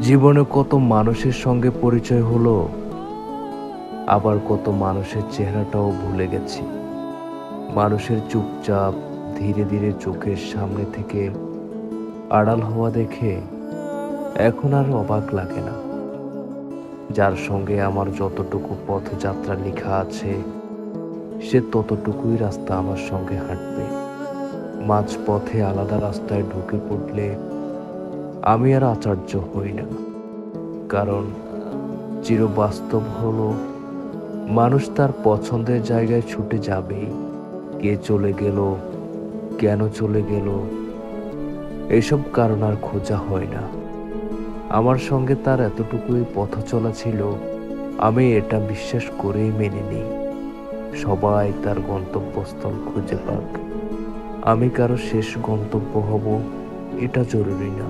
জীবনে কত মানুষের সঙ্গে পরিচয় হলো, আবার কত মানুষের চেহারাটাও ভুলে গেছি। মানুষের চুপচাপ ধীরে ধীরে চোখের সামনে থেকে আড়াল হওয়া দেখে এখন আর অবাক লাগে না। যার সঙ্গে আমার যতটুকু পথযাত্রা লেখা আছে, সে ততটুকুই রাস্তা আমার সঙ্গে হাঁটবে। মাঝপথে আলাদা রাস্তায় ঢুকে পড়লে আমি আর আচার্য হই না, কারণ চিরবাস্তব হলো মানুষ তার পছন্দের জায়গায় ছুটে যাবেই। কে চলে গেল, কেন চলে গেল, এসব কারণ আর খোঁজা হয় না। আমার সঙ্গে তার এতটুকুই পথ চলা ছিল, আমি এটা বিশ্বাস করেই মেনে নিই। সবাই তার গন্তব্যস্থল খুঁজে পাক, আমি কারো শেষ গন্তব্য হব এটা জরুরি না।